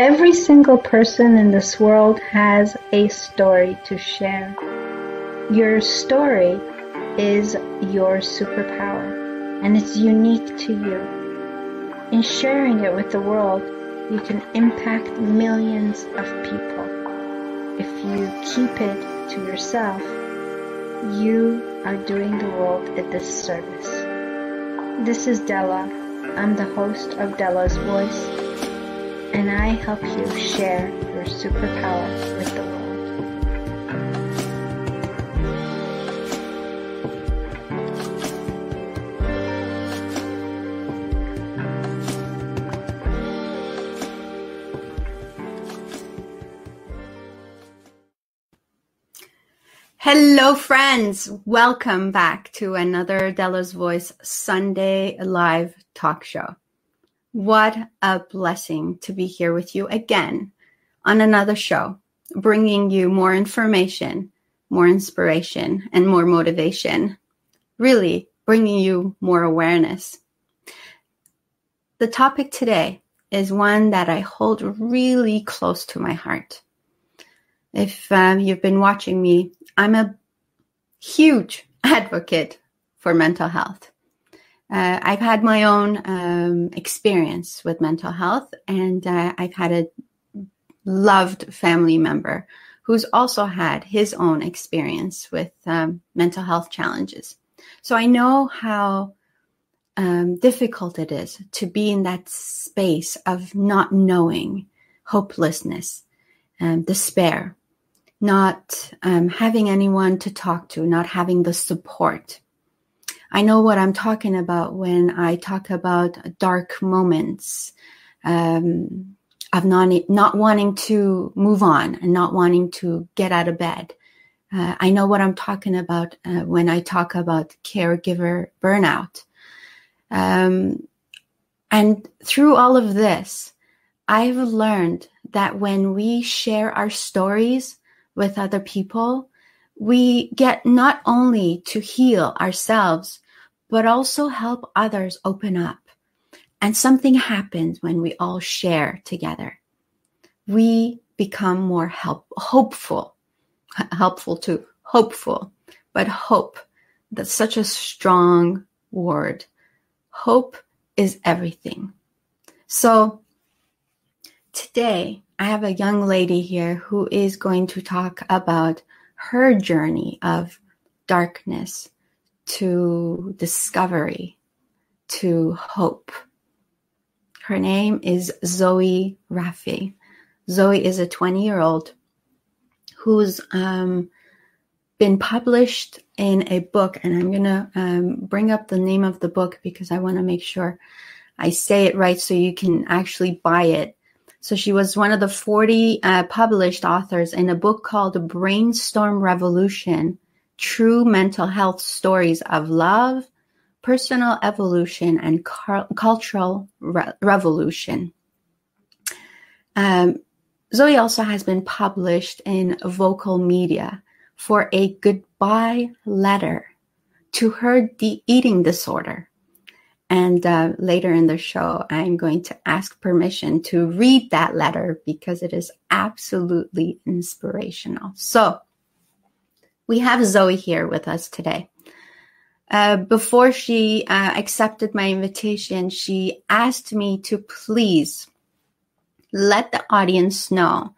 Every single person in this world has a story to share. Your story is your superpower, and it's unique to you. In sharing it with the world, you can impact millions of people. If you keep it to yourself, you are doing the world a disservice. This is Della. I'm the host of Dela's's Voice, and I help you share your superpower with the world. Hello, friends. Welcome back to another Dela's's Voice Sunday live talk show. What a blessing to be here with you again on another show, bringing you more information, more inspiration, and more motivation, really bringing you more awareness. The topic today is one that I hold really close to my heart. If you've been watching me, I'm a huge advocate for mental health. I've had my own experience with mental health, and I've had a loved family member who's also had his own experience with mental health challenges. So I know how difficult it is to be in that space of not knowing, hopelessness, despair, not having anyone to talk to, not having the support. I know what I'm talking about when I talk about dark moments of not wanting to move on and not wanting to get out of bed. I know what I'm talking about when I talk about caregiver burnout. And through all of this, I've learned that when we share our stories with other people, we get not only to heal ourselves, but also help others open up. And something happens when we all share together. We become more hopeful, but hope, that's such a strong word. Hope is everything. So today, I have a young lady here who is going to talk about her journey of darkness to discovery to hope. Her name is Zoey Raffay. Zoey is a 20-year-old who's been published in a book, and I'm going to bring up the name of the book because I want to make sure I say it right so you can actually buy it. So she was one of the 40 published authors in a book called Brainstorm Revolution, True Mental Health Stories of Love, Personal Evolution, and Cultural Revolution. Zoey also has been published in vocal media for a goodbye letter to her eating disorder. And later in the show, I'm going to ask permission to read that letter because it is absolutely inspirational. So we have Zoey here with us today. Before she accepted my invitation, she asked me to please let the audience know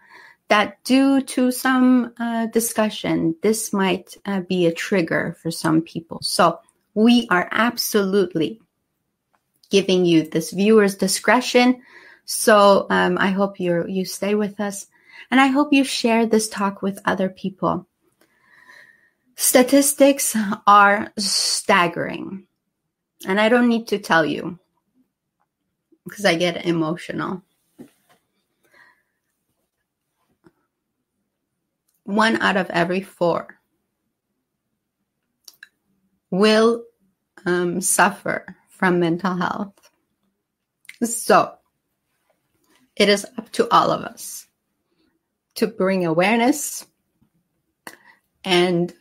that due to some discussion, this might be a trigger for some people. So we are absolutely giving you this viewer's discretion. So I hope you stay with us, and I hope you share this talk with other people. Statistics are staggering, and I don't need to tell you because I get emotional. 1 out of every 4 will suffer from mental health. So it is up to all of us to bring awareness and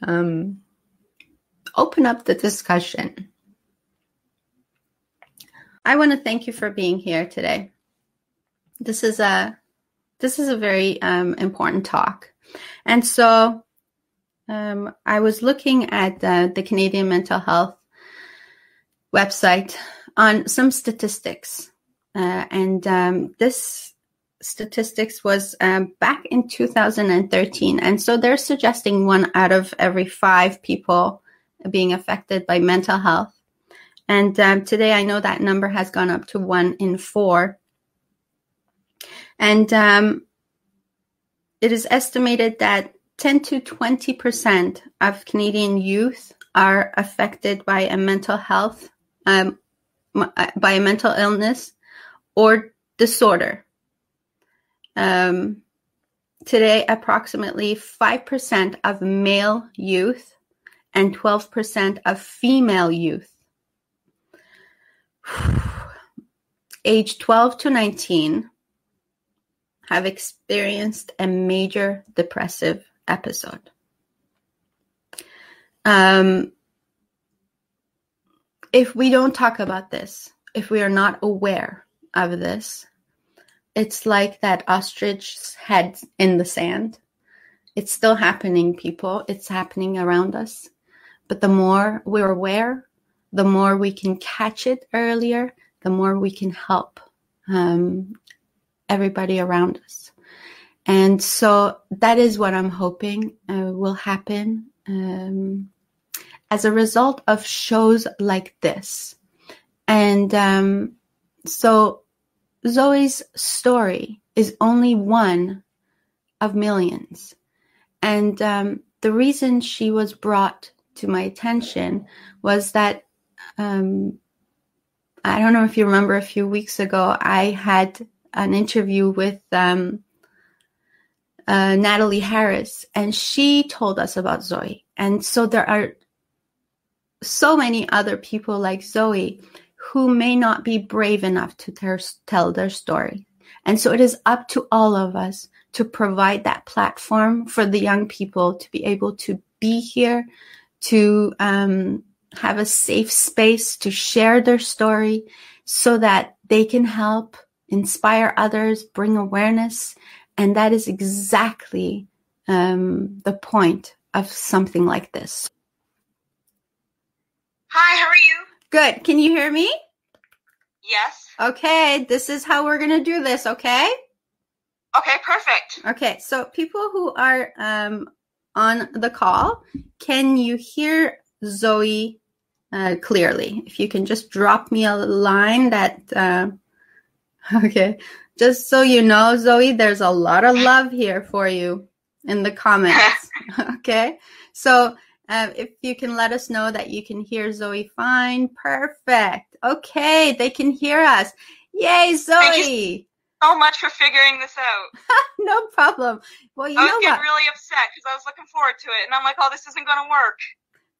open up the discussion. I want to thank you for being here today. This is a This is a very important talk. And so I was looking at the Canadian Mental Health website on some statistics. This statistics was back in 2013. And so they're suggesting 1 out of every 5 people being affected by mental health. And today I know that number has gone up to 1 in 4. And it is estimated that 10 to 20% of Canadian youth are affected by a mental health, by a mental illness or disorder. Today, approximately 5% of male youth and 12% of female youth age 12 to 19 have experienced a major depressive episode. If we don't talk about this, if we are not aware of this, it's like that ostrich's head in the sand. It's still happening, people. It's happening around us. But the more we're aware, the more we can catch it earlier, the more we can help everybody around us. And so that is what I'm hoping will happen as a result of shows like this. And so Zoey's story is only one of millions. And the reason she was brought to my attention was that I don't know if you remember, a few weeks ago, I had an interview with Natalie Harris, and she told us about Zoey. And so there are so many other people like Zoey who may not be brave enough to tell their story. And so it is up to all of us to provide that platform for the young people to be able to be here, to have a safe space to share their story so that they can help inspire others, bring awareness. And that is exactly the point of something like this. Hi, how are you? Good. Can you hear me? Yes. Okay. This is how we're going to do this. Okay. Okay, perfect. Okay. So people who are on the call, can you hear Zoey clearly? If you can just drop me a line that, okay. Just so you know, Zoey, there's a lot of love here for you in the comments. Okay. So if you can let us know that you can hear Zoey fine. Perfect. Okay. They can hear us. Yay, Zoey. Thank you so much for figuring this out. No problem. Well, you know what? I was getting really upset because I was looking forward to it. And I'm like, oh, this isn't going to work.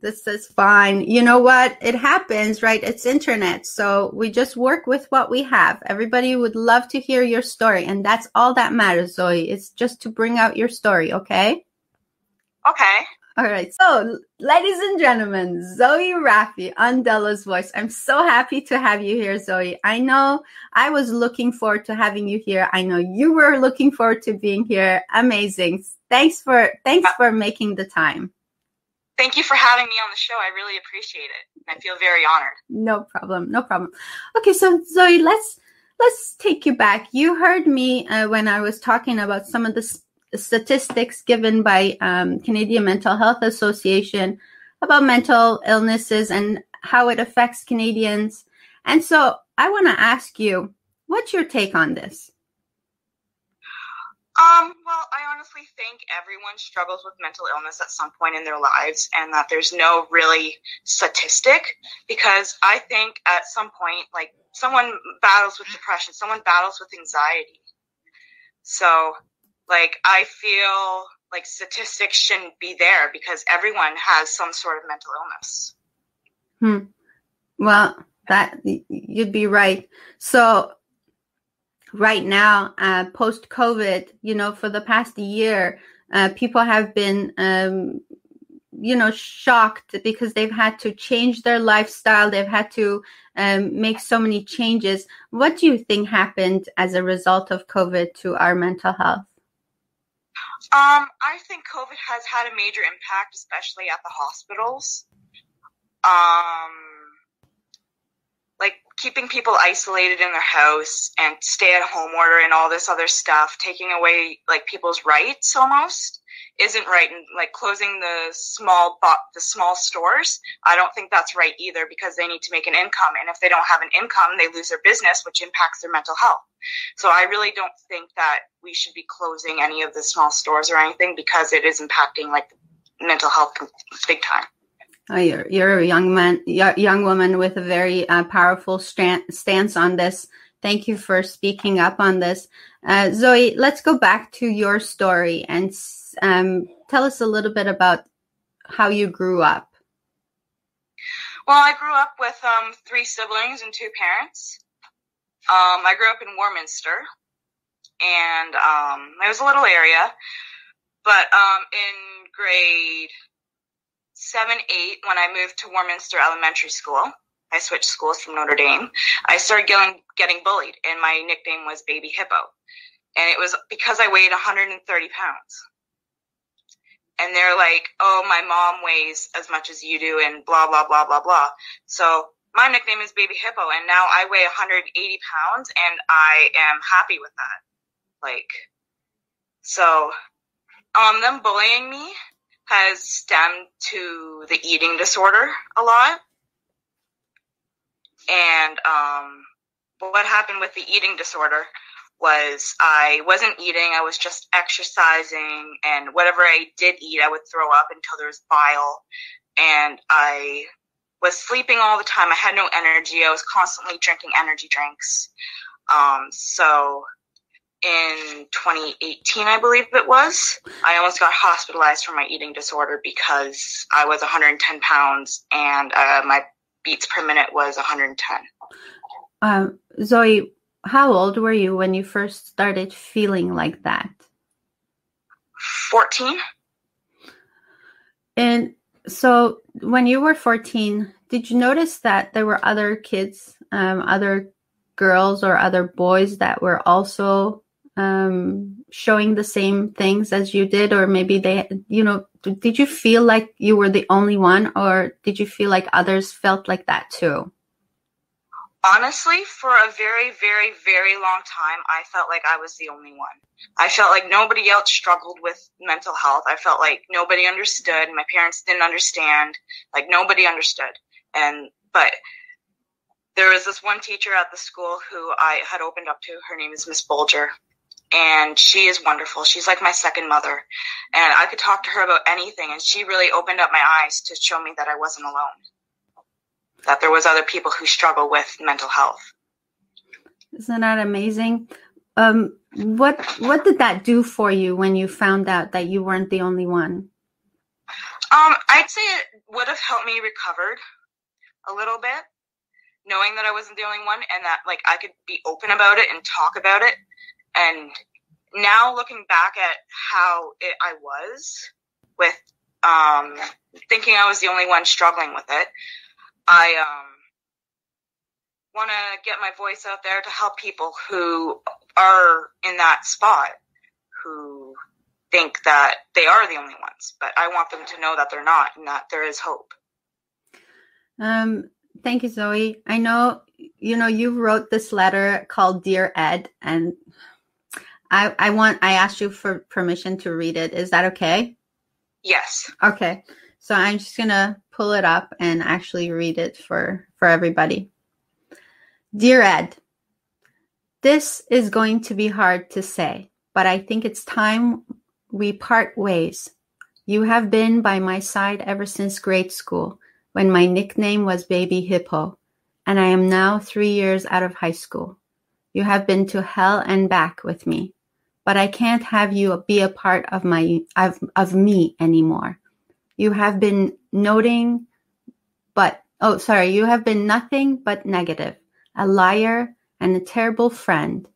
This is fine. You know what? It happens, right? It's internet. So we just work with what we have. Everybody would love to hear your story. And that's all that matters, Zoey. It's just to bring out your story, okay? Okay. All right. So, ladies and gentlemen, Zoey Raffay on Dela's Voice. I'm so happy to have you here, Zoey. I know I was looking forward to having you here. I know you were looking forward to being here. Amazing. Thanks for making the time. Thank you for having me on the show. I really appreciate it. I feel very honored. No problem. No problem. Okay, so Zoey, let's take you back. You heard me when I was talking about some of the statistics given by Canadian Mental Health Association about mental illnesses and how it affects Canadians. And so I want to ask you, what's your take on this? Well, I honestly think everyone struggles with mental illness at some point in their lives, and that there's no really statistic, because I think at some point, like, someone battles with depression, someone battles with anxiety. So, like, I feel like statistics shouldn't be there because everyone has some sort of mental illness. Well, that you'd be right. So right now, post-COVID, for the past year, people have been shocked because they've had to change their lifestyle. They've had to make so many changes. What do you think happened as a result of COVID to our mental health? I think COVID has had a major impact, especially at the hospitals. Like keeping people isolated in their house and stay-at-home order and all this other stuff, taking away like people's rights almost isn't right. And like closing the small stores, I don't think that's right either, because they need to make an income, and if they don't have an income, they lose their business, which impacts their mental health. So I really don't think that we should be closing any of the small stores or anything, because it is impacting like mental health big time. Oh, you're a young woman with a very powerful stance on this. Thank you for speaking up on this. Zoey, let's go back to your story and tell us a little bit about how you grew up. Well, I grew up with 3 siblings and 2 parents. I grew up in Warminster, and it was a little area, but in grade 7, 8, when I moved to Warminster Elementary School, I switched schools from Notre Dame, I started getting bullied, and my nickname was Baby Hippo. And it was because I weighed 130 pounds. And they're like, oh, my mom weighs as much as you do, and blah, blah, blah, blah, blah. So my nickname is Baby Hippo, and now I weigh 180 pounds, and I am happy with that. Like, so them bullying me has stemmed to the eating disorder a lot. And what happened with the eating disorder was I wasn't eating, I was just exercising, and whatever I did eat, I would throw up until there was bile, and I was sleeping all the time. I had no energy. I was constantly drinking energy drinks. So in 2018, I believe it was, I almost got hospitalized for my eating disorder because I was 110 pounds and my beats per minute was 110. Zoey, how old were you when you first started feeling like that? 14. And so when you were 14, did you notice that there were other kids, other girls or other boys that were also showing the same things as you did? Or maybe they, did you feel like you were the only one, or did you feel like others felt like that too? Honestly, for a very, very, very long time, I felt like I was the only one. I felt like nobody else struggled with mental health. I felt like nobody understood. My parents didn't understand. Like, nobody understood. But there was this one teacher at the school who I had opened up to. Her name is Miss Bolger. And she is wonderful. She's like my second mother. And I could talk to her about anything. And she really opened up my eyes to show me that I wasn't alone, that there was other people who struggle with mental health. Isn't that amazing? What did that do for you when you found out that you weren't the only one? I'd say it would have helped me recover a little bit, knowing that I wasn't the only one, and that like I could be open about it and talk about it. And now looking back at how I was with thinking I was the only one struggling with it, I want to get my voice out there to help people who are in that spot, who think that they are the only ones. But I want them to know that they're not, and that there is hope. Thank you, Zoey. I know, you wrote this letter called Dear Ed, and I asked you for permission to read it. Is that okay? Yes. Okay. So I'm just going to pull it up and actually read it for everybody. Dear Ed, this is going to be hard to say, but I think it's time we part ways. You have been by my side ever since grade school, when my nickname was Baby Hippo, and I am now 3 years out of high school. You have been to hell and back with me, but I can't have you be a part of me anymore. You have been you have been nothing but negative, a liar and a terrible friend.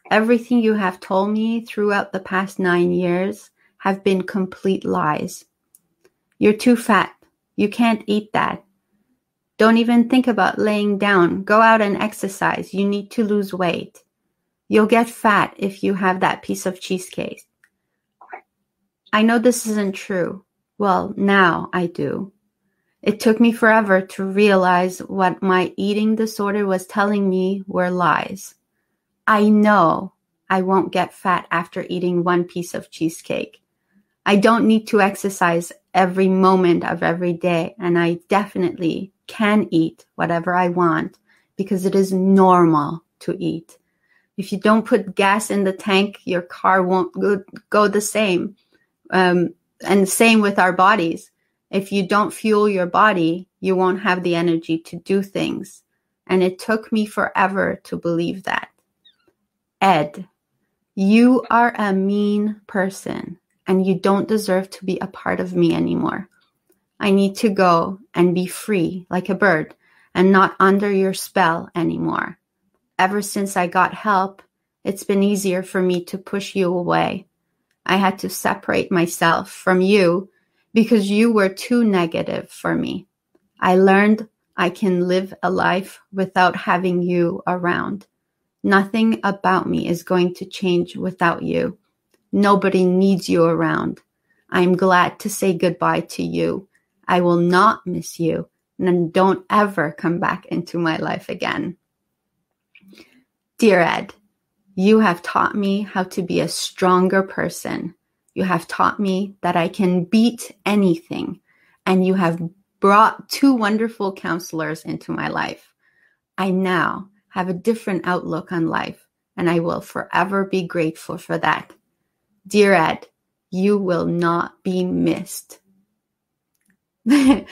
Everything you have told me throughout the past 9 years have been complete lies. You're too fat. You can't eat that. Don't even think about laying down. Go out and exercise. You need to lose weight. You'll get fat if you have that piece of cheesecake. I know this isn't true. Well, now I do. It took me forever to realize what my eating disorder was telling me were lies. I know I won't get fat after eating one piece of cheesecake. I don't need to exercise every moment of every day, and I definitely can eat whatever I want because it is normal to eat. If you don't put gas in the tank, your car won't go the same. And same with our bodies. If you don't fuel your body, you won't have the energy to do things. And it took me forever to believe that. Ed, you are a mean person, and you don't deserve to be a part of me anymore. I need to go and be free like a bird and not under your spell anymore. Ever since I got help, it's been easier for me to push you away. I had to separate myself from you because you were too negative for me. I learned I can live a life without having you around. Nothing about me is going to change without you. Nobody needs you around. I'm glad to say goodbye to you. I will not miss you, and don't ever come back into my life again. Dear Ed, you have taught me how to be a stronger person. You have taught me that I can beat anything, and you have brought 2 wonderful counselors into my life. I now have a different outlook on life, and I will forever be grateful for that. Dear Ed, you will not be missed. And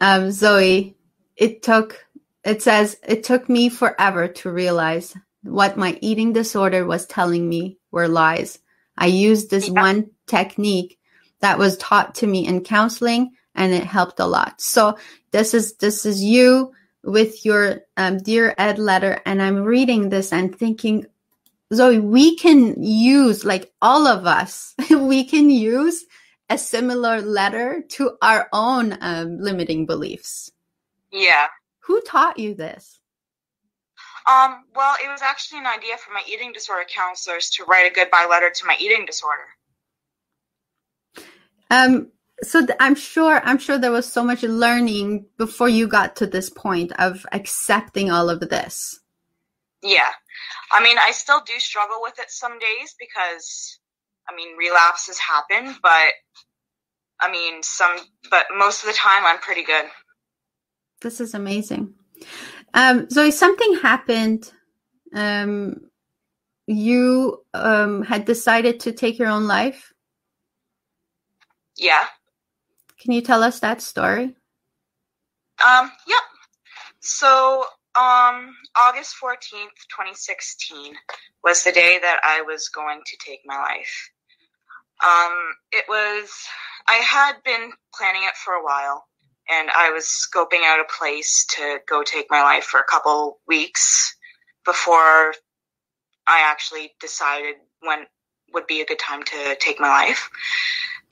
Zoey, it took me forever to realize what my eating disorder was telling me were lies. I used this one technique that was taught to me in counseling, and it helped a lot. So this is you with your Dear Ed letter, and I'm reading this and thinking, Zoey, we can use, like all of us, we can use a similar letter to our own limiting beliefs. Yeah. Who taught you this? Well, it was actually an idea from my eating disorder counselors to write a goodbye letter to my eating disorder. So I'm sure there was so much learning before you got to this point of accepting all of this. Yeah. I mean, I still do struggle with it some days because, relapses happen, but most of the time I'm pretty good. This is amazing. Zoey, something happened. You had decided to take your own life? Yeah. Can you tell us that story? Yep. So, August 14th, 2016 was the day that I was going to take my life. I had been planning it for a while, and I was scoping out a place to go take my life for a couple weeks before I actually decided when would be a good time to take my life.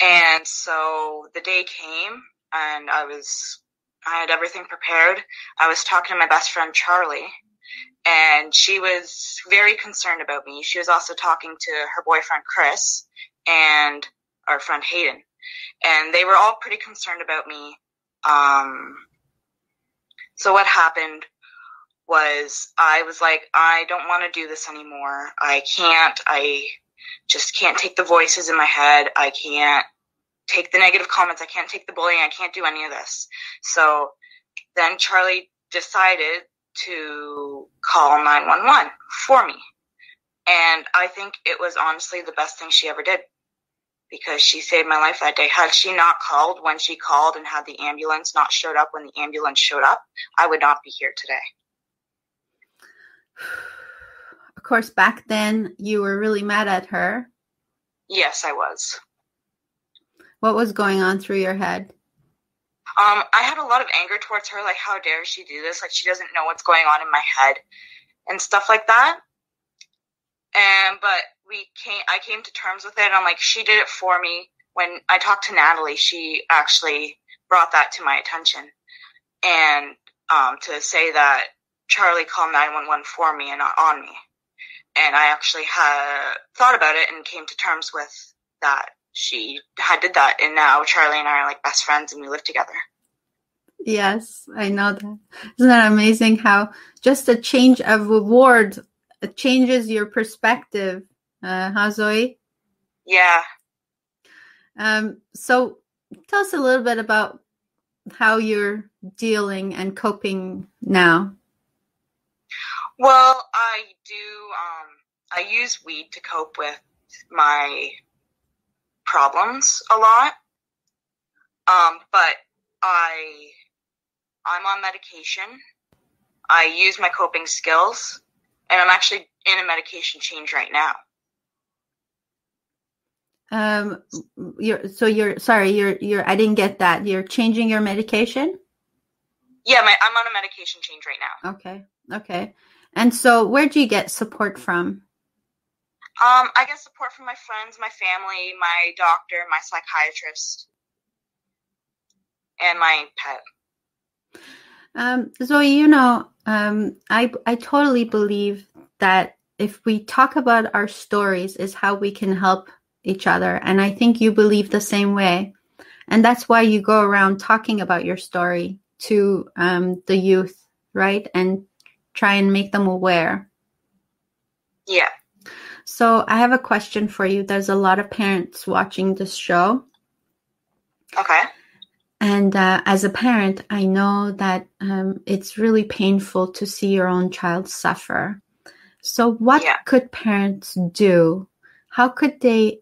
And so the day came, and I had everything prepared. I was talking to my best friend, Charlie, and she was very concerned about me. She was also talking to her boyfriend, Chris, and our friend, Hayden. And they were all pretty concerned about me. So what happened was I was like, I don't want to do this anymore. I just can't take the voices in my head. I can't take the negative comments. I can't take the bullying. I can't do any of this. So then Charlie decided to call 911 for me. And I think it was honestly the best thing she ever did, because she saved my life that day. Had she not called when she called and had the ambulance not showed up when the ambulance showed up, I would not be here today. Of course, back then you were really mad at her. Yes, I was. What was going on through your head? I had a lot of anger towards her, like, how dare she do this? Like, she doesn't know what's going on in my head and stuff like that. But I came to terms with it. And I'm like, she did it for me. When I talked to Natalie, she actually brought that to my attention. And to say that Charlie called 911 for me and not on me. And I actually had thought about it and came to terms with that she had did that. And now Charlie and I are like best friends and we live together. Yes, I know that. Isn't that amazing how just a change of a word changes your perspective? Huh, Zoe? Yeah. So tell us a little bit about how you're dealing and coping now. Well, I use weed to cope with my problems a lot. But I'm on medication. I use my coping skills, and I'm actually in a medication change right now. I didn't get that. You're changing your medication? Yeah, I'm on a medication change right now. Okay. And so where do you get support from? I get support from my friends, my family, my doctor, my psychiatrist, and my pet. Zoe, I totally believe that if we talk about our stories is how we can help each other. And I think you believe the same way. And that's why you go around talking about your story to the youth, right? And try and make them aware. Yeah. So I have a question for you. There's a lot of parents watching this show. Okay. And as a parent, I know that it's really painful to see your own child suffer. So what could parents do? How could they,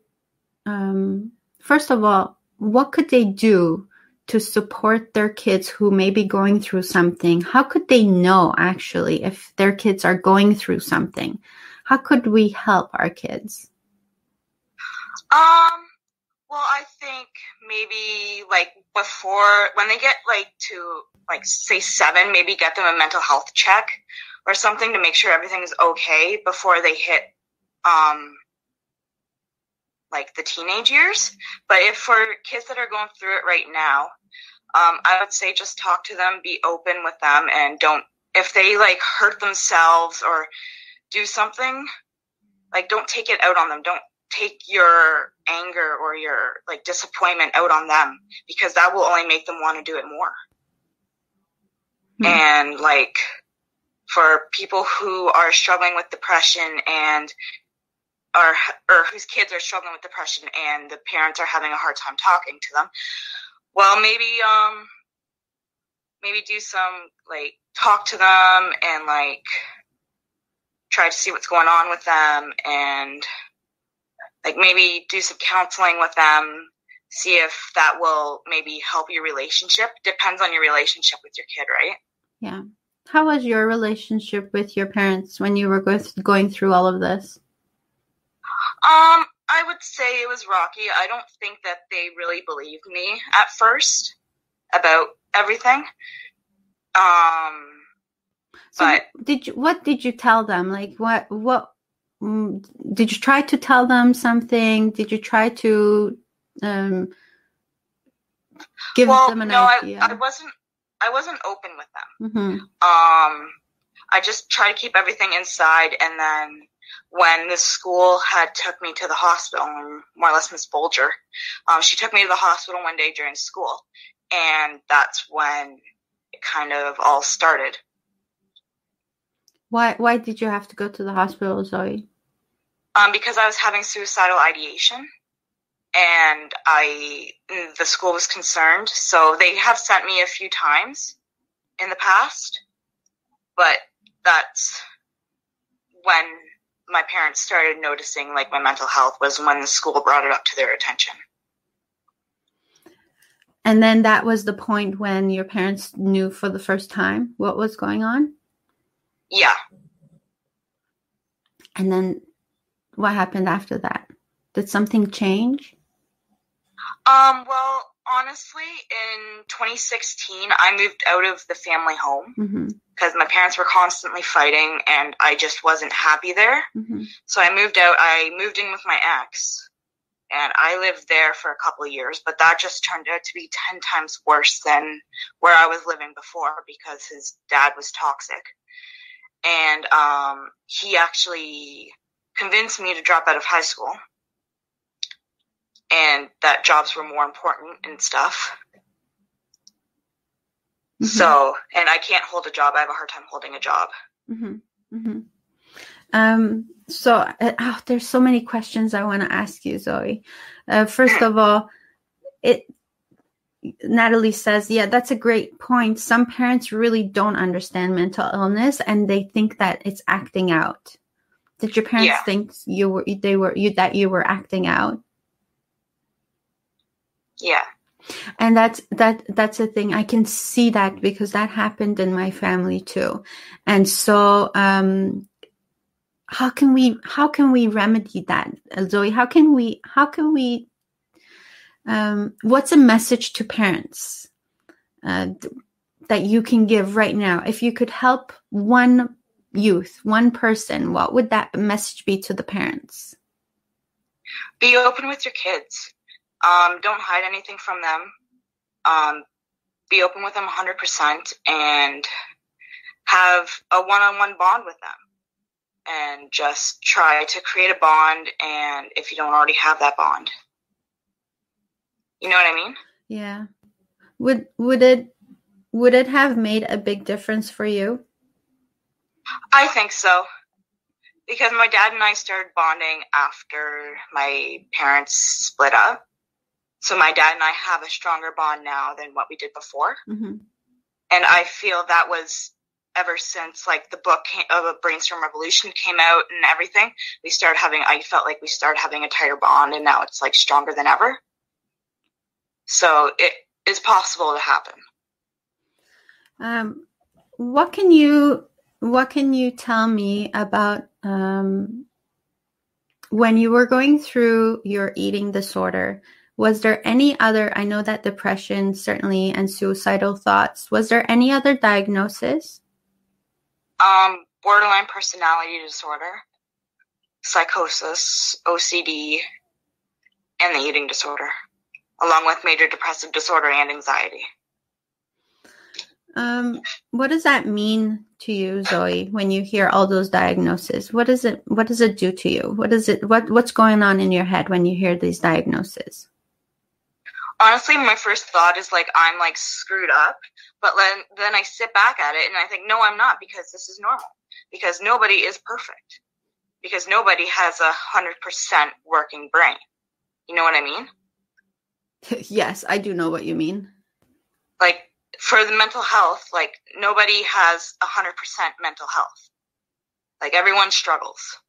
first of all, what could they do to support their kids who may be going through something? How could they know, actually, if their kids are going through something? How could we help our kids? Well, I think maybe before, when they get to say 7, maybe get them a mental health check or something to make sure everything's okay before they hit the teenage years. But if for kids that are going through it right now, I would say just talk to them, be open with them, and if they hurt themselves or do something, don't take it out on them. Don't take your anger or your disappointment out on them, because that will only make them want to do it more. And for people who are struggling with depression or whose kids are struggling with depression and the parents are having a hard time talking to them, well, maybe do some talk to them and try to see what's going on with them, and maybe do some counseling with them, see if that will maybe help your relationship. Depends on your relationship with your kid, right? Yeah. How was your relationship with your parents when you were going through all of this? I would say it was rocky. I don't think that they really believed me at first about everything. But what did you tell them? What did you try to tell them something? Did you try to give them an idea? I wasn't open with them. Mm-hmm. I just try to keep everything inside, and then when the school had took me to the hospital, more or less Miss Bolger, she took me to the hospital one day during school, and that's when it kind of all started. Why did you have to go to the hospital, Zoe? Because I was having suicidal ideation, and the school was concerned. So they have sent me a few times in the past, but that's when my parents started noticing my mental health, was when the school brought it up to their attention. And then that was the point when your parents knew for the first time what was going on? Yeah. And then what happened after that? Did something change? Well, Honestly, in 2016, I moved out of the family home because my parents were constantly fighting and I just wasn't happy there. So I moved out. I moved in with my ex and I lived there for a couple of years, but that just turned out to be 10 times worse than where I was living before because his dad was toxic. And he actually convinced me to drop out of high school. And that jobs were more important and stuff. So, and I can't hold a job. I have a hard time holding a job. There's so many questions I want to ask you, Zoey. First of all, Natalie says, yeah, that's a great point. Some parents really don't understand mental illness and they think that it's acting out. Did your parents think that you were acting out? Yeah. And that's a thing. I can see that because that happened in my family too. And so how can we remedy that, Zoey? How can we what's a message to parents that you can give right now? If you could help one person, what would that message be to the parents? Be open with your kids. Don't hide anything from them. Be open with them 100% and have a one-on-one bond with them. And just try to create a bond, and if you don't already have that bond. You know what I mean? Yeah. Would it have made a big difference for you? I think so. Because my dad and I started bonding after my parents split up. So my dad and I have a stronger bond now than what we did before. And I feel that was ever since like the book of Brainstorm Revolution came out and everything, I felt like we started having a tighter bond, and now it's like stronger than ever. So it is possible to happen. What can you tell me about when you were going through your eating disorder? Was there any other, I know that depression certainly and suicidal thoughts, was there any other diagnosis? Borderline personality disorder, psychosis, OCD, and the eating disorder, along with major depressive disorder and anxiety. What does that mean to you, Zoey, when you hear all those diagnoses? What does it do to you? What's going on in your head when you hear these diagnoses? Honestly, my first thought is like, I'm like screwed up, but then I sit back at it and I think, no, I'm not, because this is normal, because nobody is perfect, because nobody has 100% working brain. You know what I mean? Yes, I do know what you mean. Like for the mental health, like nobody has 100% mental health. Like everyone struggles,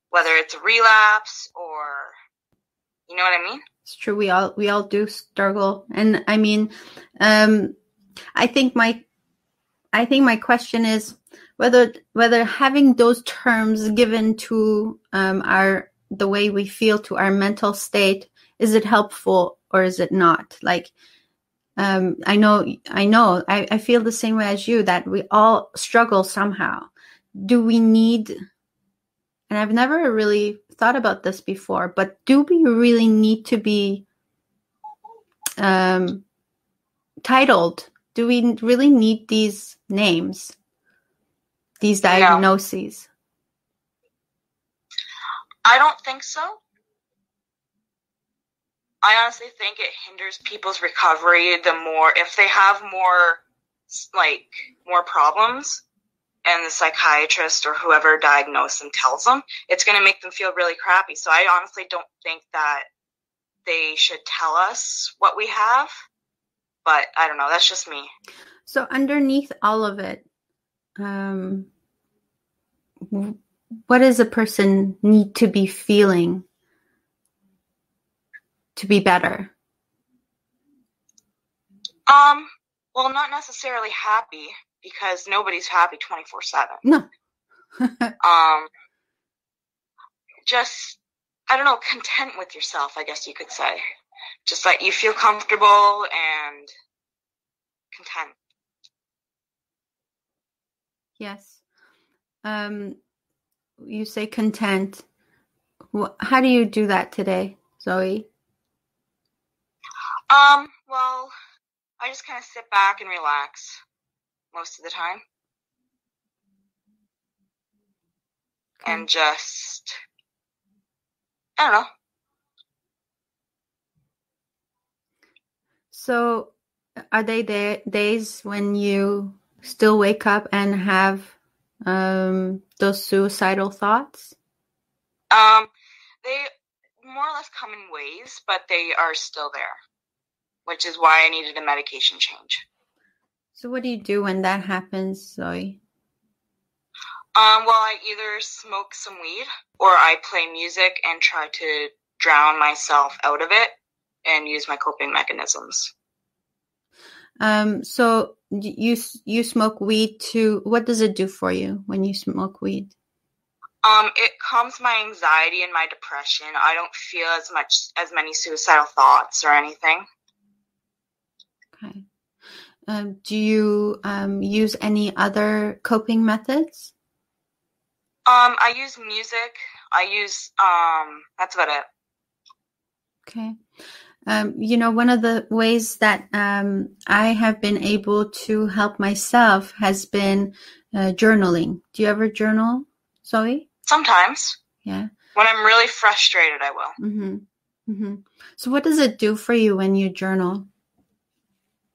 whether it's a relapse or, you know what I mean? It's true. We all do struggle. And I mean, I think my question is whether having those terms given to the way we feel, to our mental state, is it helpful or is it not? Like, I feel the same way as you, that we all struggle somehow. Do we need, and I've never really thought about this before, but do we really need to be titled? Do we really need these names, these diagnoses? No. I don't think so. I honestly think it hinders people's recovery if they have more problems, and the psychiatrist or whoever diagnosed them tells them, it's going to make them feel really crappy. So I honestly don't think that they should tell us what we have, but I don't know. That's just me. So underneath all of it, what does a person need to be feeling to be better? Well, not necessarily happy, because nobody's happy 24/7. No. Just, I don't know, content with yourself, I guess you could say. just let you feel comfortable and content. Yes. You say content. How do you do that today, Zoey? Well, I just kind of sit back and relax most of the time. Okay. And just, I don't know. So are they days when you still wake up and have those suicidal thoughts? They more or less come in waves, but they are still there, which is why I needed a medication change. So what do you do when that happens, Zoey? Well, I either smoke some weed or I play music and try to drown myself out of it and use my coping mechanisms. So you smoke weed too. What does it do for you when you smoke weed? It calms my anxiety and my depression. I don't feel as many suicidal thoughts or anything. Okay. Do you use any other coping methods? I use music. That's about it. Okay. One of the ways that I have been able to help myself has been journaling. Do you ever journal, Zoey? Sometimes. Yeah. When I'm really frustrated, I will. Mm-hmm. Mm-hmm. So what does it do for you when you journal?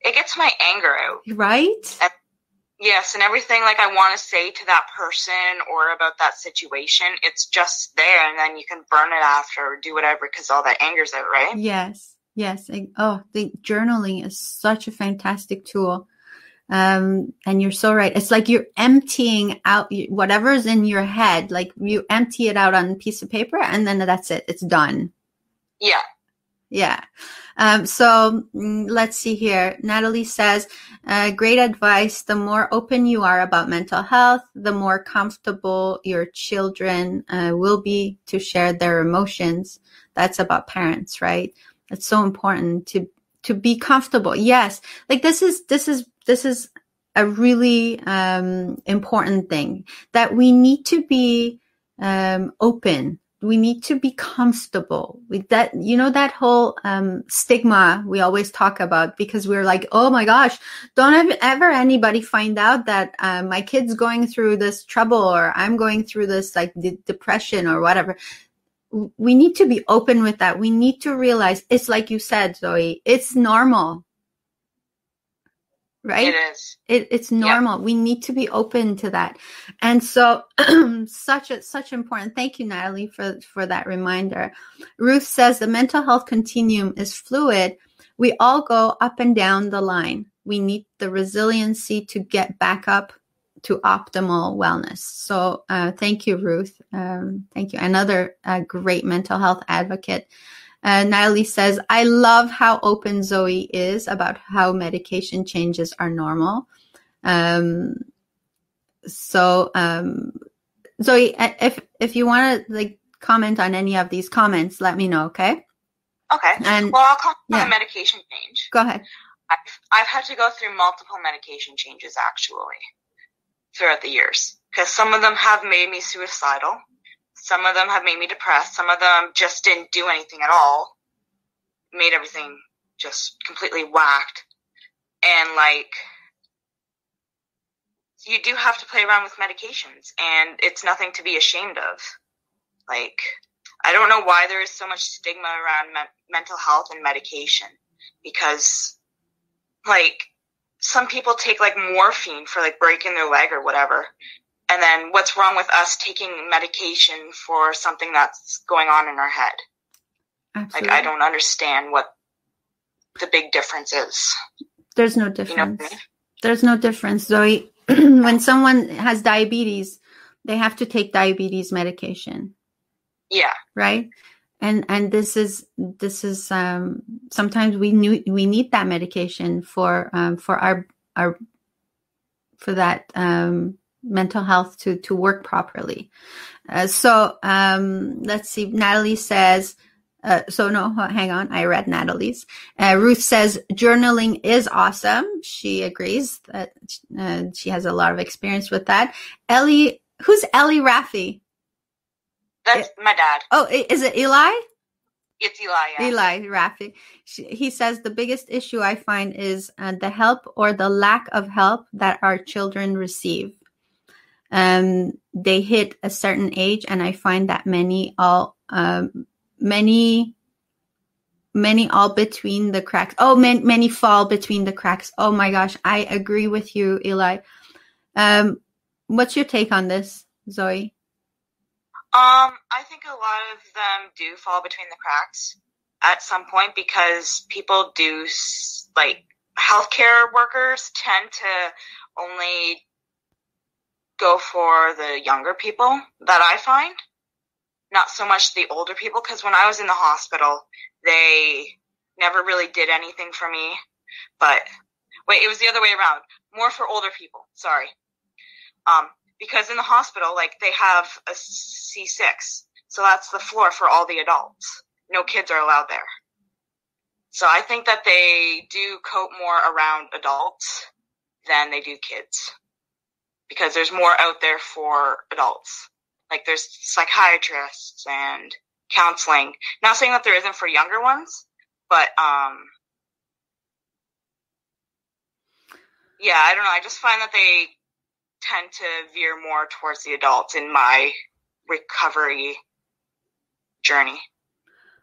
It gets my anger out. Right? Yes, and everything like I want to say to that person or about that situation, it's just there, and then you can burn it after or do whatever because all that anger's out, right? Yes. The journaling is such a fantastic tool. And you're so right. It's like you're emptying out whatever's in your head, like you empty it out on a piece of paper and then that's it. It's done. Yeah. Yeah. So let's see here. Natalie says, great advice. The more open you are about mental health, the more comfortable your children will be to share their emotions. That's about parents, right? It's so important to be comfortable. Yes. Like this is a really important thing that we need to be open. We need to be comfortable with that. That whole stigma we always talk about because we're like, oh my gosh, don't ever anybody find out that my kid's going through this trouble or I'm going through this like depression or whatever. We need to be open with that. We need to realize it's like you said, Zoey, it's normal. Right? It is. It's normal. Yep. We need to be open to that. And so such important. Thank you, Natalie, for that reminder. Ruth says the mental health continuum is fluid. We all go up and down the line. We need the resiliency to get back up to optimal wellness. So thank you, Ruth. Thank you. Another great mental health advocate. Natalie says, I love how open Zoey is about how medication changes are normal. So Zoey, if you want to like comment on any of these comments, let me know, okay? Okay. And well, I'll comment on a medication change. Go ahead. I've had to go through multiple medication changes actually throughout the years because some of them have made me suicidal. Some of them have made me depressed. Some of them just didn't do anything at all. Made everything just completely whacked. And like, you do have to play around with medications and it's nothing to be ashamed of. Like, I don't know why there is so much stigma around mental health and medication because like some people take like morphine for like breaking their leg or whatever. And then what's wrong with us taking medication for something that's going on in our head? Absolutely. Like, I don't understand what the big difference is. There's no difference. You know what I mean? There's no difference, Zoey. When someone has diabetes, they have to take diabetes medication. Yeah. Right? And this is sometimes we need that medication for that mental health to work properly. So let's see. Natalie says, So no, hang on. I read Natalie's. Ruth says journaling is awesome. She agrees that she has a lot of experience with that. Ellie, who's Ellie Raffay? That's my dad. Oh, is it Eli? It's Eli, yeah. Eli Raffay. He says the biggest issue I find is the help or the lack of help that our children receive. They hit a certain age, and I find that many all between the cracks. Oh, many fall between the cracks. Oh my gosh, I agree with you, Eli. What's your take on this, Zoey? I think a lot of them do fall between the cracks at some point because people do, like, healthcare workers tend to only go for the younger people that I find, not so much the older people, because when I was in the hospital, they never really did anything for me. But wait, it was the other way around, more for older people. Sorry. Because in the hospital, like, they have a C6, so that's the floor for all the adults. No kids are allowed there. So I think that they do cope more around adults than they do kids, because there's more out there for adults. Like, there's psychiatrists and counseling. Not saying that there isn't for younger ones, but yeah, I don't know. I just find that they tend to veer more towards the adults in my recovery journey.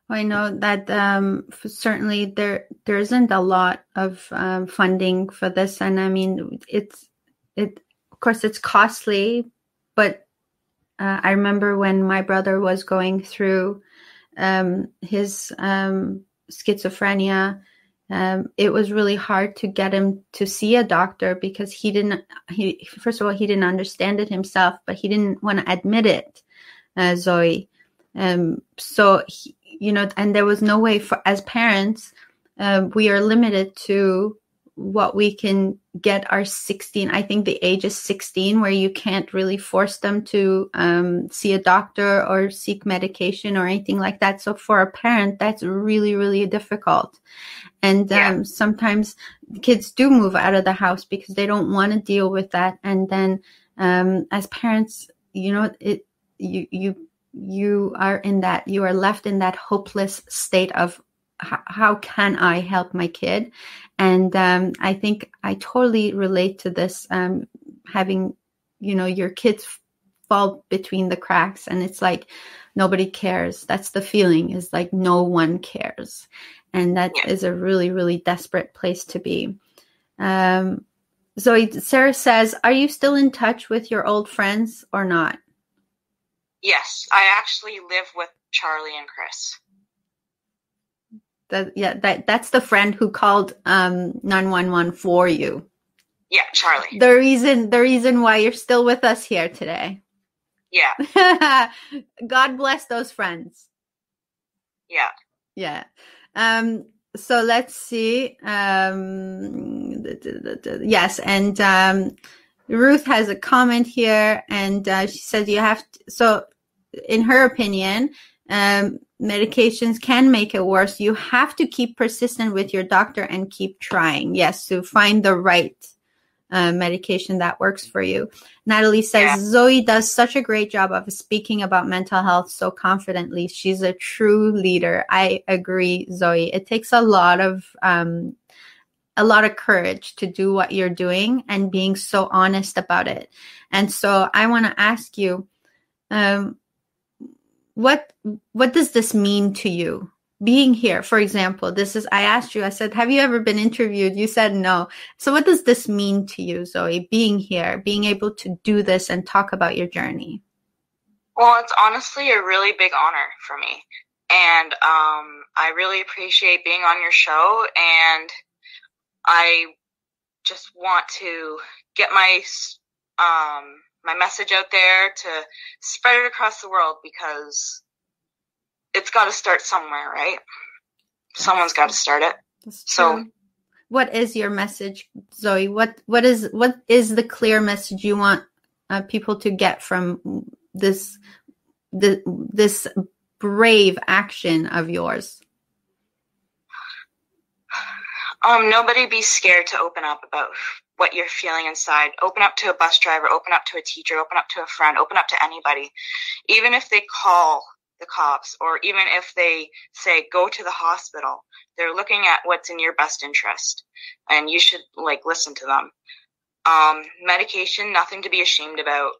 I know that certainly there isn't a lot of funding for this, and I mean of course it's costly, but I remember when my brother was going through his schizophrenia. It was really hard to get him to see a doctor because first of all, he didn't understand it himself, but he didn't want to admit it, Zoey. So, and there was no way as parents, we are limited to what we can get our 16. I think the age is 16 where you can't really force them to see a doctor or seek medication or anything like that. So for a parent, that's really, really difficult. And sometimes kids do move out of the house because they don't want to deal with that. And then as parents, you are left in that hopeless state of how can I help my kid? And I think I totally relate to this, having, your kids fall between the cracks, and it's like nobody cares. That's the feeling, is like no one cares. And that is a really, really desperate place to be. Zoey, Sarah says, are you still in touch with your old friends or not? Yes, I actually live with Charlie and Chris. That's the friend who called 911 for you. Yeah, Charlie. The reason why you're still with us here today. Yeah. God bless those friends. Yeah. Yeah. So let's see. Yes, and Ruth has a comment here, and she says you have to, so in her opinion, medications can make it worse. You have to keep persistent with your doctor and keep trying. Yes, to find the right medication that works for you. Natalie says, Zoey does such a great job of speaking about mental health so confidently. She's a true leader. I agree, Zoey. It takes a lot of courage to do what you're doing and being so honest about it. And so I want to ask you, what does this mean to you? Being here, for example, I asked you, I said, have you ever been interviewed? You said no. So what does this mean to you, Zoey, being here, being able to do this and talk about your journey? Well, it's honestly a really big honor for me. And I really appreciate being on your show. And I just want to get my message out there to spread it across the world, because it's got to start somewhere, right? Someone's got to start it. So what is your message, Zoey? What is the clear message you want people to get from this brave action of yours? Nobody be scared to open up about what you're feeling inside. Open up to a bus driver, open up to a teacher, open up to a friend, open up to anybody. Even if they call the cops, or even if they say go to the hospital, they're looking at what's in your best interest, and you should listen to them. Medication, nothing to be ashamed about,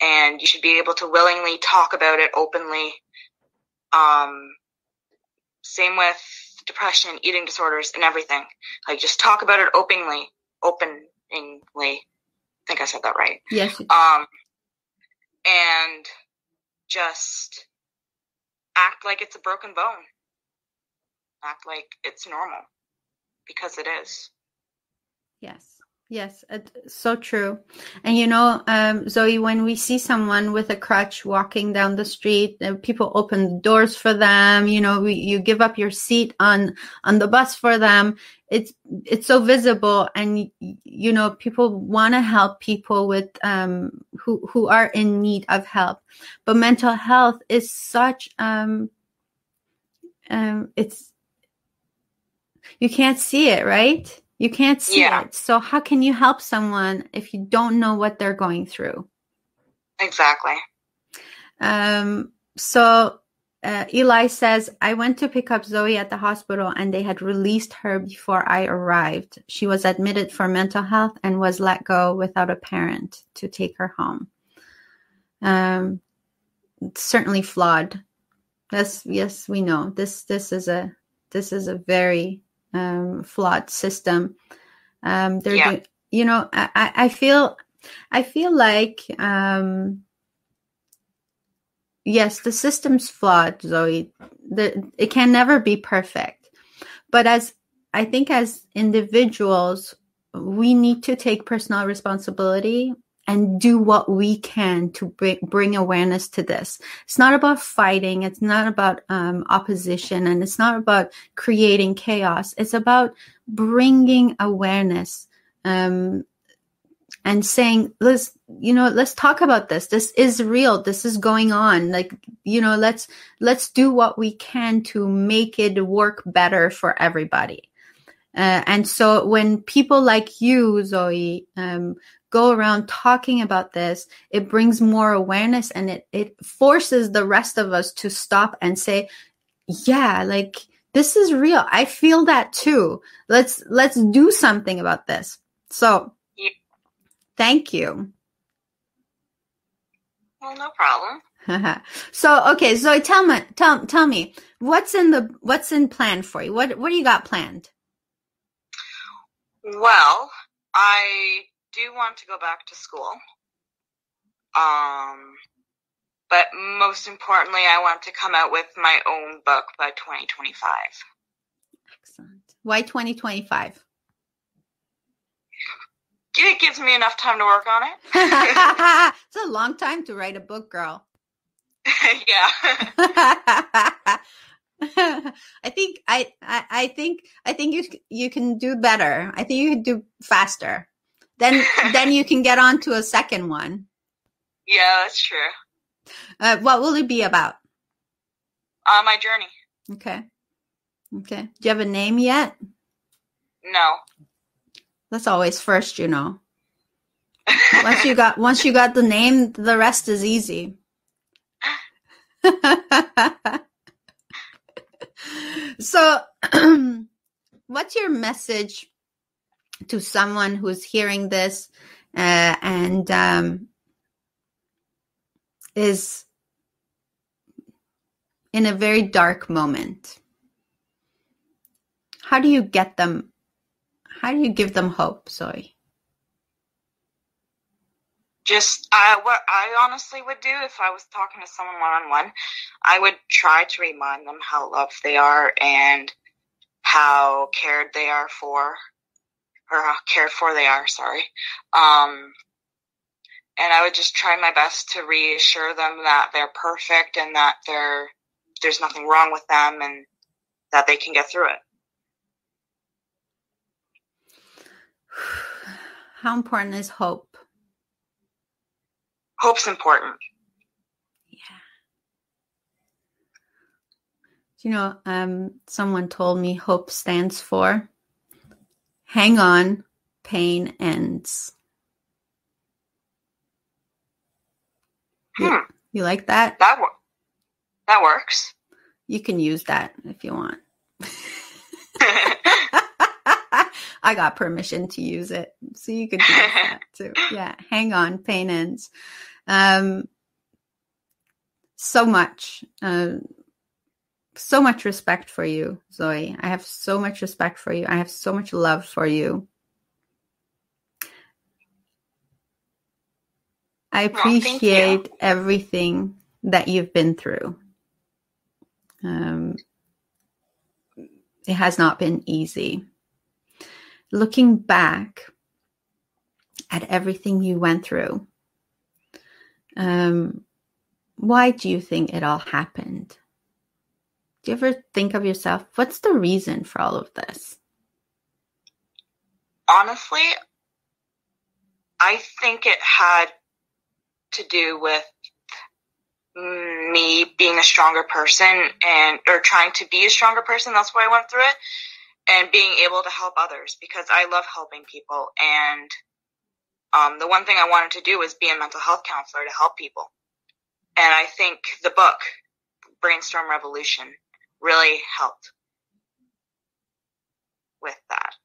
and you should be able to willingly talk about it openly. Same with depression, eating disorders, and everything. Just talk about it openly. I think I said that right. Yes. And just act like it's a broken bone. Act like it's normal, because it is. Yes, so true. And Zoey, when we see someone with a crutch walking down the street, people open the doors for them. You give up your seat on the bus for them. It's so visible, and people want to help people with who are in need of help. But mental health is such it's, you can't see it, right? You can't see it. So how can you help someone if you don't know what they're going through? Exactly. So Eli says, I went to pick up Zoey at the hospital and they had released her before I arrived. She was admitted for mental health and was let go without a parent to take her home. It's certainly flawed. Yes, we know. This is a very flawed system. I feel like yes, the system's flawed, Zoey. It can never be perfect. But as individuals, we need to take personal responsibility and do what we can to bring awareness to this. It's not about fighting. It's not about opposition, and it's not about creating chaos. It's about bringing awareness and saying, let's talk about this. This is real. This is going on. Let's do what we can to make it work better for everybody. And so when people like you, Zoey, go around talking about this, it brings more awareness, and it forces the rest of us to stop and say, yeah, this is real. I feel that too. Let's do something about this. So thank you. Well, no problem. So, okay. Zoey, tell me what's in plan for you? What do you got planned? Well, I do want to go back to school. But most importantly, I want to come out with my own book by 2025. Excellent. Why 2025? It gives me enough time to work on it. It's a long time to write a book, girl. Yeah. I think you can do better. I think you can do faster. Then you can get on to a second one. Yeah, that's true. What will it be about? My journey. Okay. Do you have a name yet? No. That's always first, Once you got the name, the rest is easy. So, what's your message to someone who's hearing this and is in a very dark moment? How do you give them hope, Zoey? Just what I honestly would do if I was talking to someone one-on-one, I would try to remind them how loved they are and how cared they are for, or how cared for they are, sorry. And I would just try my best to reassure them that they're perfect and that there's nothing wrong with them and that they can get through it. How important is hope? Hope's important. Yeah. Someone told me HOPE stands for hang on, pain ends. You like that? That works. You can use that if you want. I got permission to use it, so you could use that too. Yeah, hang on, pain ends. So much respect for you, Zoey. I have so much respect for you. I have so much love for you. I appreciate everything that you've been through. It has not been easy. Looking back at everything you went through, why do you think it all happened? Do you ever think of yourself, what's the reason for all of this? Honestly, I think it had to do with me being a stronger person or trying to be a stronger person. That's why I went through it, and being able to help others, because I love helping people. And the one thing I wanted to do was be a mental health counselor to help people. And I think the book, Brainstorm Revolution, really helped with that.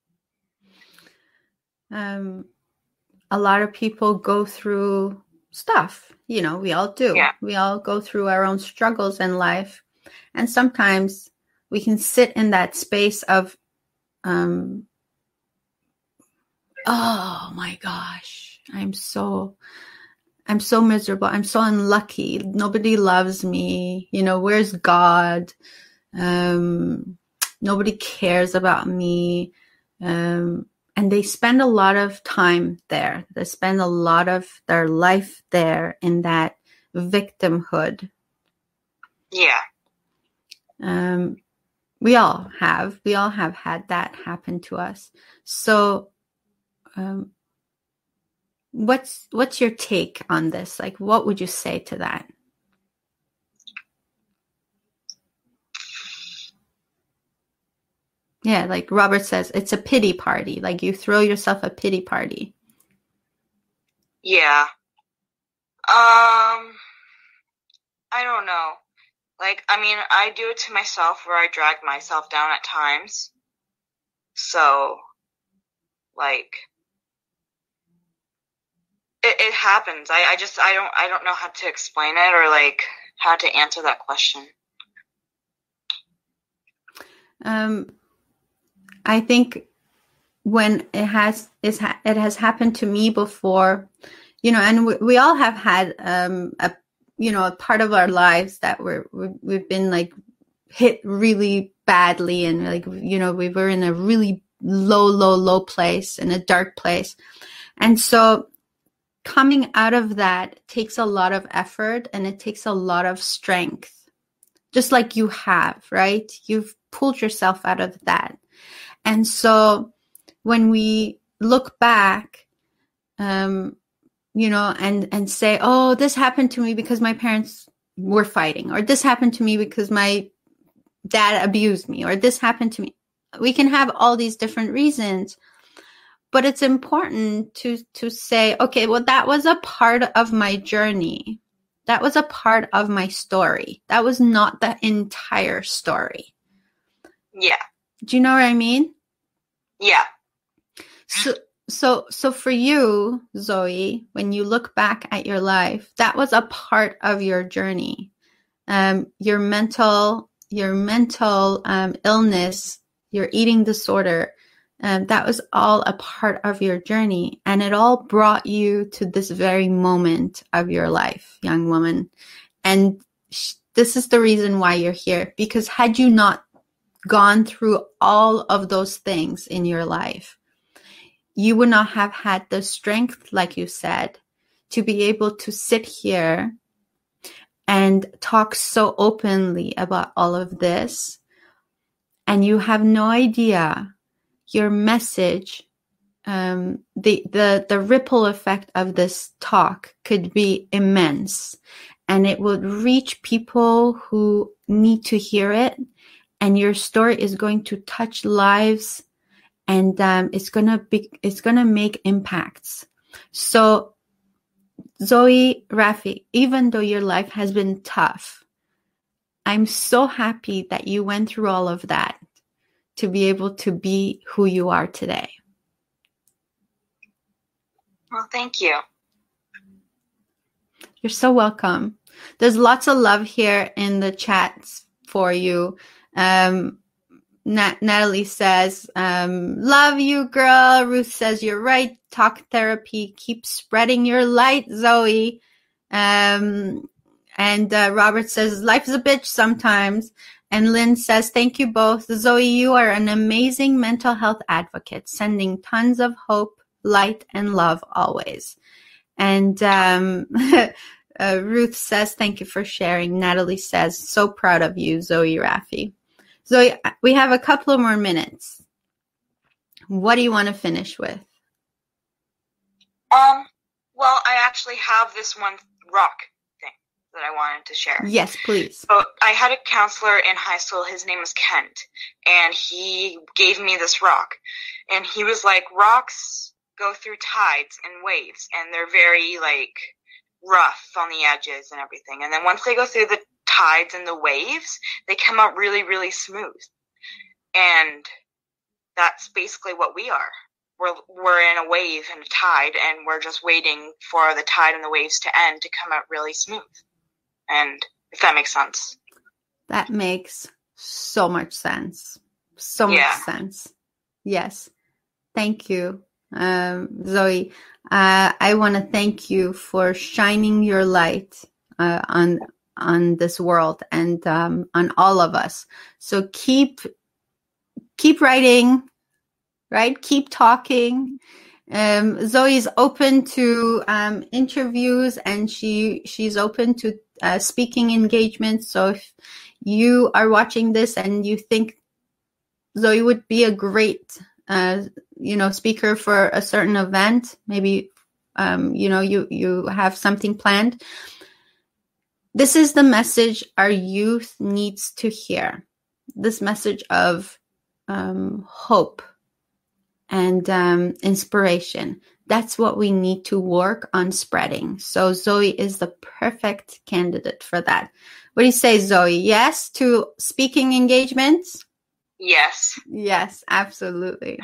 A lot of people go through stuff, we all do. Yeah. We all go through our own struggles in life. And sometimes we can sit in that space of, oh my gosh, I'm so miserable. I'm so unlucky. Nobody loves me. Where's God? Nobody cares about me. And they spend a lot of time there. They spend a lot of their life there in that victimhood. Yeah. We all have had that happen to us. So, what's your take on this? Like, what would you say to that? Yeah, like Robert says, it's a pity party. Like, you throw yourself a pity party. Yeah. I don't know. Like, I do it to myself, where I drag myself down at times. So, like, it happens. I don't know how to explain it, or like how to answer that question. I think when it has happened to me before, and we all have had a part of our lives that we've been like hit really badly, and like we were in a really low place, in a dark place, and so coming out of that takes a lot of effort, and it takes a lot of strength, just like you have, right? You've pulled yourself out of that. And so when we look back, and say, oh, this happened to me because my parents were fighting, or this happened to me because my dad abused me, or this happened to me. We can have all these different reasons, but it's important to say, okay, well, that was a part of my journey. That was a part of my story. That was not the entire story. Yeah. Do you know what I mean? Yeah. So for you, Zoey, when you look back at your life, that was a part of your journey. Your mental illness, your eating disorder, that was all a part of your journey. And it all brought you to this very moment of your life, young woman. And this is the reason why you're here. Because had you not gone through all of those things in your life, you would not have had the strength, like you said, to be able to sit here and talk so openly about all of this. And you have no idea your message, the ripple effect of this talk could be immense. and it will reach people who need to hear it. And your story is going to touch lives, and it's gonna make impacts. So, Zoey, Raffay, even though your life has been tough, I'm so happy that you went through all of that to be able to be who you are today. Well, thank you. You're so welcome. There's lots of love here in the chats for you. Natalie says, love you, girl. Ruth says, you're right. Talk therapy. Keep spreading your light, Zoey. And Robert says, life is a bitch sometimes. And Lynn says, thank you both. Zoey, you are an amazing mental health advocate, sending tons of hope, light, and love always. And Ruth says, thank you for sharing. Natalie says, so proud of you, Zoey, Raffay. Zoey, we have a couple of more minutes. What do you want to finish with? Well, I actually have this one rock thing that I wanted to share. Yes, please. So I had a counselor in high school. His name was Kent, and he gave me this rock. And he was like, rocks go through tides and waves, and they're very, like, rough on the edges and everything. And then once they go through the tides and the waves, they come out really, really smooth. And that's basically what we are. We're in a wave and a tide, and we're just waiting for the tide and the waves to end to come out really smooth. And if that makes sense. That makes so much sense. So much sense. Yes. Thank you, Zoey. I want to thank you for shining your light on this world and on all of us. So keep writing, right? Keep talking. Zoey's open to interviews, and she's open to speaking engagements. So if you are watching this and you think Zoey would be a great speaker for a certain event, maybe you have something planned, this is the message our youth needs to hear. This message of hope and inspiration. That's what we need to work on spreading. So Zoey is the perfect candidate for that. What do you say, Zoey? Yes to speaking engagements? Yes. Yes, absolutely.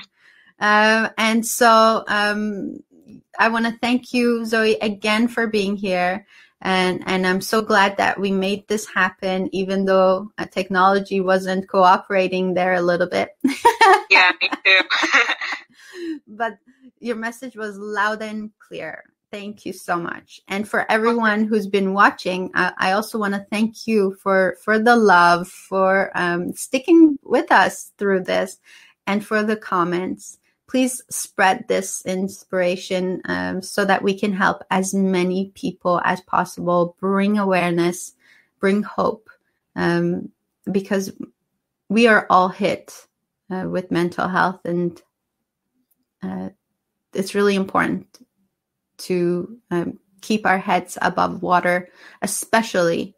And so I want to thank you, Zoey, again for being here. And I'm so glad that we made this happen, even though technology wasn't cooperating there a little bit. Yeah, me too. But your message was loud and clear. Thank you so much. And for everyone who's been watching, I also want to thank you for the love, for sticking with us through this, and for the comments. Please spread this inspiration so that we can help as many people as possible, bring awareness, bring hope, because we are all hit with mental health, and it's really important to keep our heads above water, especially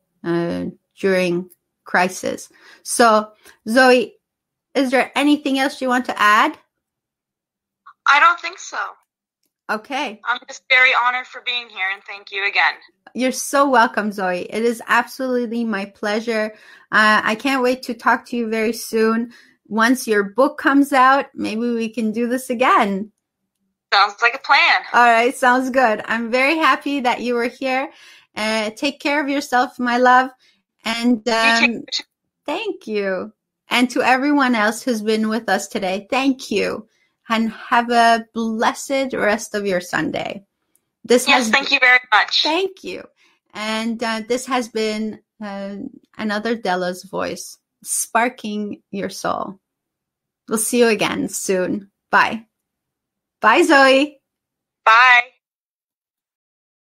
during crisis. So, Zoey, is there anything else you want to add? I don't think so. Okay. I'm just very honored for being here, and thank you again. You're so welcome, Zoey. It is absolutely my pleasure. I can't wait to talk to you very soon. Once your book comes out, maybe we can do this again. Sounds like a plan. All right. Sounds good. I'm very happy that you were here. Take care of yourself, my love. And thank you. And to everyone else who's been with us today, thank you. And have a blessed rest of your Sunday. Thank you very much. Thank you. And this has been another Dela's Voice, sparking your soul. We'll see you again soon. Bye. Bye, Zoey. Bye.